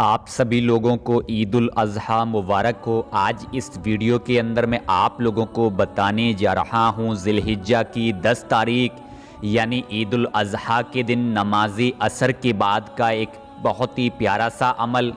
آپ سبھی لوگوں کو عید الاضحیٰ مبارک ہو۔ آج اس ویڈیو کے اندر میں آپ لوگوں کو بتانے جا رہا ہوں ذی الحجہ کی 10 تاریخ یعنی عید الاضحیٰ کے دن نماز عصر کے بعد کا ایک بہت ہی پیارا سا عمل،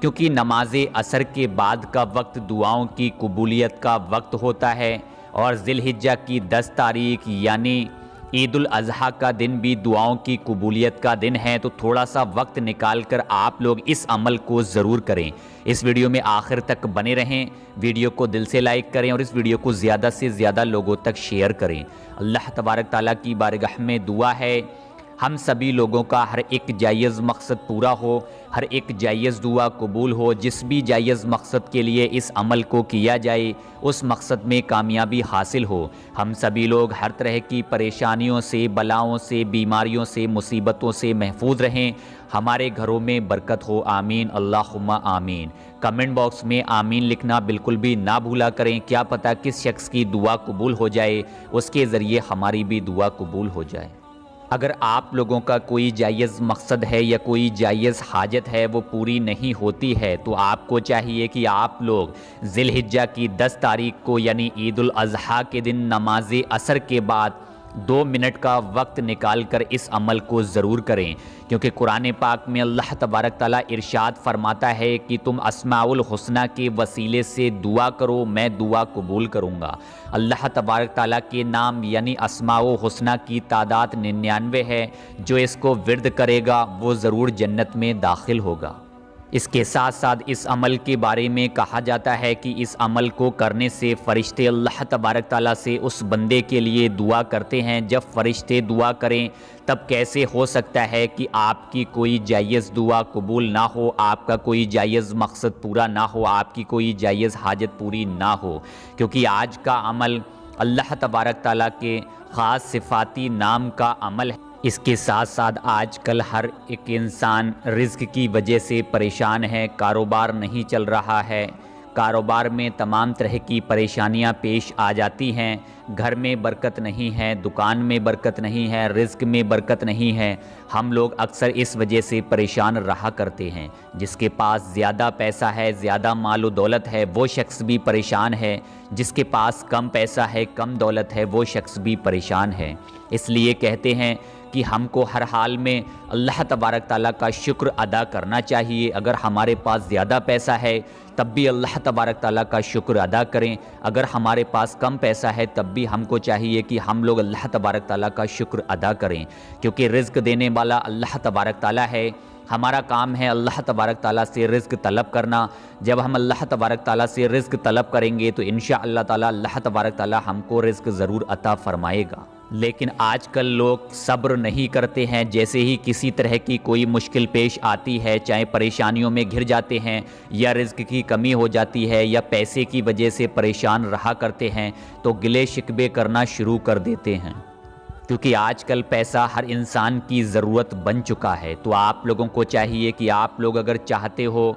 کیونکہ نماز عصر کے بعد کا وقت دعاؤں کی قبولیت کا وقت ہوتا ہے، اور ذی الحجہ کی 10 تاریخ یعنی عید الاضحیٰ کا دن بھی دعاؤں کی قبولیت کا دن ہے، تو تھوڑا سا وقت نکال کر آپ لوگ اس عمل کو ضرور کریں۔ اس ویڈیو میں آخر تک بنے رہیں، ویڈیو کو دل سے لائک کریں اور اس ویڈیو کو زیادہ سے زیادہ لوگوں تک شیئر کریں۔ اللہ تبارک تعالیٰ کی بارگاہ میں دعا ہے ہم سبھی لوگوں کا ہر ایک جائز مقصد پورا ہو، ہر ایک جائز دعا قبول ہو۔ جس بھی جائز مقصد کے لیے اس عمل کو کیا جائے اس مقصد میں کامیابی حاصل ہو۔ ہم سبھی لوگ ہر طرح کی پریشانیوں سے، بلاؤں سے، بیماریوں سے، مصیبتوں سے محفوظ رہیں، ہمارے گھروں میں برکت ہو، آمین اللہم آمین۔ کمنٹ باکس میں آمین لکھنا بالکل بھی نہ بھولا کریں، کیا پتہ کس شخص کی دعا قبول ہو جائے، اس کے ذریعے ہماری بھی دعا قبول ہو جائے۔ اگر آپ لوگوں کا کوئی جائز مقصد ہے یا کوئی جائز حاجت ہے وہ پوری نہیں ہوتی ہے، تو آپ کو چاہیے کہ آپ لوگ ذی الحجہ کی 10 تاریخ کو یعنی عید الاضحیٰ کے دن نماز عصر کے بعد 2 منٹ کا وقت نکال کر اس عمل کو ضرور کریں، کیونکہ قرآن پاک میں اللہ تبارک تعالیٰ ارشاد فرماتا ہے کہ تم اسماء الحسنی کے وسیلے سے دعا کرو، میں دعا قبول کروں گا۔ اللہ تبارک تعالیٰ کے نام یعنی اسماء الحسنی کی تعداد 99 ہے، جو اس کو ورد کرے گا وہ ضرور جنت میں داخل ہوگا۔ اس کے ساتھ ساتھ اس عمل کے بارے میں کہا جاتا ہے کہ اس عمل کو کرنے سے فرشتے اللہ تبارک تعالیٰ سے اس بندے کے لیے دعا کرتے ہیں۔ جب فرشتے دعا کریں تب کیسے ہو سکتا ہے کہ آپ کی کوئی جائز دعا قبول نہ ہو، آپ کا کوئی جائز مقصد پورا نہ ہو، آپ کی کوئی جائز حاجت پوری نہ ہو؟ کیونکہ آج کا عمل اللہ تبارک تعالیٰ کے خاص صفاتی نام کا عمل ہے۔ اس کے ساتھ ساتھ آج کل ہر ایک انسان رزق کی وجہ سے پریشان ہے، کاروبار نہیں چل رہا ہے، کاروبار میں تمام طرح کی پریشانیاں پیش آ جاتی ہیں، گھر میں برکت نہیں ہے، دکان میں برکت نہیں ہے، رزق میں برکت نہیں ہے۔ ہم لوگ اکثر اس وجہ سے پریشان رہا کرتے ہیں۔ جس کے پاس زیادہ پیسہ ہے، زیادہ مال و دولت ہے، وہ شخص بھی پریشان ہے، جس کے پاس کم پیسہ ہے، کم دولت ہے، وہ شخص بھی پریشان ہے۔ اس لیے کہتے ہیں کہ ہم کو ہر حال میں اللہ تبارک تعالیٰ کا شکر ادا کرنا چاہیے۔ اگر ہمارے پاس زیادہ پیسہ ہے تب بھی اللہ تبارک تعالیٰ کا شکر ادا کریں، اگر ہمارے پاس کم پیسہ ہے تب بھی ہم کو چاہیے کہ ہم لوگ اللہ تبارک تعالیٰ کا شکر ادا کریں، کیونکہ رزق دینے والا اللہ تبارک تعالیٰ ہے۔ ہمارا کام ہے اللہ تبارک تعالیٰ سے رزق طلب کرنا۔ جب ہم اللہ تبارک تعالیٰ سے رزق طلب کریں گے تو انشاءاللہ تعالیٰ اللہ تبارک تعالیٰ ہم کو رزق ضرور عطا فرمائے گا۔ لیکن آج کل لوگ صبر نہیں کرتے ہیں، جیسے ہی کسی طرح کی کوئی مشکل پیش آتی ہے، چاہے پریشانیوں میں گھر جاتے ہیں یا رزق کی کمی ہو جاتی ہے یا پیسے کی وجہ سے پریشان رہا کرتے ہیں، تو گلے شکوے کرنا شروع کر دیتے ہیں، کیونکہ آج کل پیسہ ہر انسان کی ضرورت بن چکا ہے۔ تو آپ لوگوں کو چاہیے کہ آپ لوگ اگر چاہتے ہو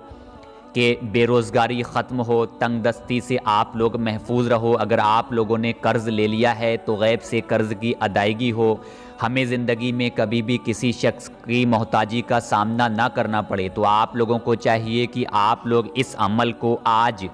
کہ بے روزگاری ختم ہو، تنگ دستی سے آپ لوگ محفوظ رہو، اگر آپ لوگوں نے قرض لے لیا ہے تو غیب سے قرض کی ادائیگی ہو، ہمیں زندگی میں کبھی بھی کسی شخص کی محتاجی کا سامنا نہ کرنا پڑے، تو آپ لوگوں کو چاہیے کہ آپ لوگ اس عمل کو آج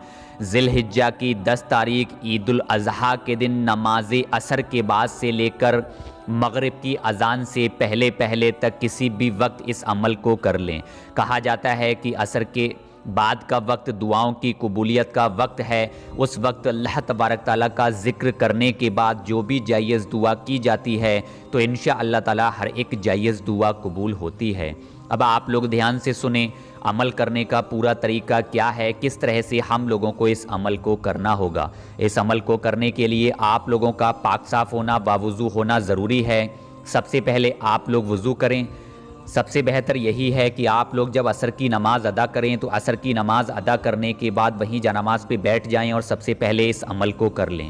ذی الحجہ کی 10 تاریخ عید الاضحیٰ کے دن نماز عصر کے بعد سے لے کر مغرب کی اذان سے پہلے تک کسی بھی وقت اس عمل کو کر لیں۔ کہا جاتا ہے کہ عصر کے بعد کا وقت دعاؤں کی قبولیت کا وقت ہے، اس وقت اللہ تبارک تعالیٰ کا ذکر کرنے کے بعد جو بھی جائز دعا کی جاتی ہے تو انشاءاللہ تعالیٰ ہر ایک جائز دعا قبول ہوتی ہے۔ اب آپ لوگ دھیان سے سنیں عمل کرنے کا پورا طریقہ کیا ہے، کس طرح سے ہم لوگوں کو اس عمل کو کرنا ہوگا۔ اس عمل کو کرنے کے لیے آپ لوگوں کا پاک صاف ہونا، باوضو ہونا ضروری ہے۔ سب سے پہلے آپ لوگ وضو کریں۔ سب سے بہتر یہی ہے کہ آپ لوگ جب عصر کی نماز ادا کریں تو عصر کی نماز ادا کرنے کے بعد وہیں جانماز پہ بیٹھ جائیں اور سب سے پہلے اس عمل کو کر لیں۔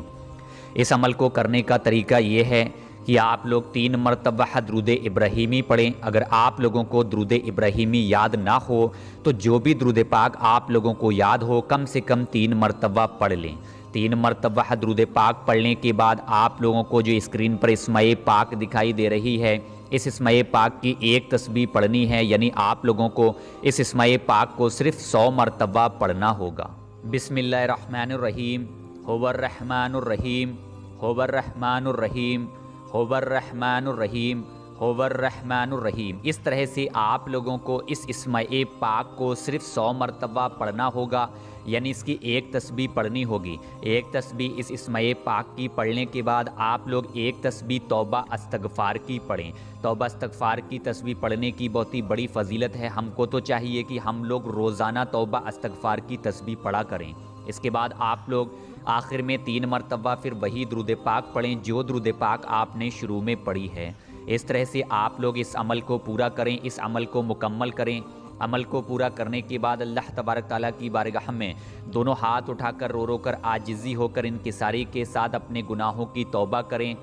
اس عمل کو کرنے کا طریقہ یہ ہے کہ آپ لوگ 3 مرتبہ درود ابراہیمی پڑھیں۔ اگر آپ لوگوں کو درود ابراہیمی یاد نہ ہو تو جو بھی درود پاک آپ لوگوں کو یاد ہو کم سے کم 3 مرتبہ پڑھ لیں۔ 3 مرتبہ درود پاک پڑھنے کے بعد آپ لوگوں کو جو اسکرین پر اسماء پاک دکھائی دے رہی ہے اس اسماء پاک کی ایک تسبیح پڑھنی ہے، یعنی آپ لوگوں کو اس اسماء پاک کو صرف 100 مرتبہ پڑھنا ہوگا۔ بسم اللہ الرحمن الرحیم، هو الرحمن الرحیم، هو الرحمن الرحیم، هو الرحمن الرحیم، هو الرحمن الرحیم۔ اس طرح سے آپ لوگوں کو اس اسماء پاک کو صرف 100 مرتبہ پڑھنا ہوگا، یعنی اس کی ایک تسبیح پڑھنی ہوگی۔ ایک تسبیح اس اسماء پاک کی پڑھنے کے بعد آپ لوگ ایک تسبیح توبہ استغفار کی پڑھیں۔ توبہ استغفار کی تسبیح پڑھنے کی بہت ہی بڑی فضیلت ہے، ہم کو تو چاہیے کہ ہم لوگ روزانہ توبہ استغفار کی تسبیح پڑھا کریں۔ اس کے بعد آپ لوگ آخر میں 3 مرتبہ پھر وہی درود پاک پڑھیں جو درود پاک آپ نے شروع میں پڑھی ہے۔ اس طرح سے آپ لوگ اس عمل کو پورا کریں، اس عمل کو مکمل کریں۔ عمل کو پورا کرنے کے بعد اللہ تبارک تعالیٰ کی بارگاہ میں دونوں ہاتھ اٹھا کر رو رو کر عاجزی ہو کر انکساری کے ساتھ اپنے گناہوں کی توبہ کریں،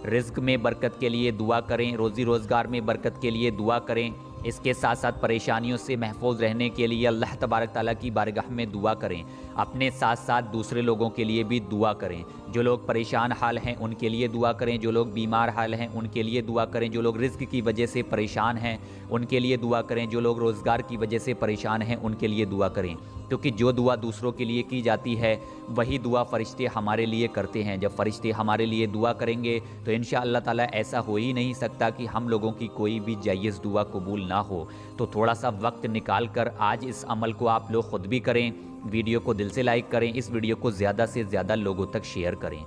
رزق میں برکت کے لیے دعا کریں، روزی روزگار میں برکت کے لیے دعا کریں، اس کے ساتھ ساتھ پریشانیوں سے محفوظ رہنے کے لیے اللہ تبارک تعالیٰ کی بارگاہ میں دعا کریں، اپنے ساتھ ساتھ دوسرے لوگوں کے لیے بھی دعا کریں۔ جو لوگ پریشان حال ہیں ان کے لیے دعا کریں، جو لوگ بیمار حال ہیں ان کے لیے دعا کریں، جو لوگ رزق کی وجہ سے پریشان ہیں ان کے لیے دعا کریں، جو لوگ روزگار کی وجہ سے پریشان ہیں ان کے لیے دعا کریں، کیونکہ جو دعا دوسروں کے لیے کی جاتی ہے وہی دعا فرشتے ہمارے لیے کرتے ہیں۔ جب فرشتے ہمارے لیے دعا کریں گے تو انشاءاللہ تعالیٰ ایسا ہو ہی نہیں سکتا کہ ہم لوگوں کی کوئی بھی جائز دعا قبول نہ ہو۔ تو تھوڑا سا وقت نکال کر آج اس عمل کو آپ لوگ خود بھی کریں، ویڈیو کو دل سے لائک کریں، اس ویڈیو کو زیادہ سے زیادہ لوگوں تک شیئر کریں۔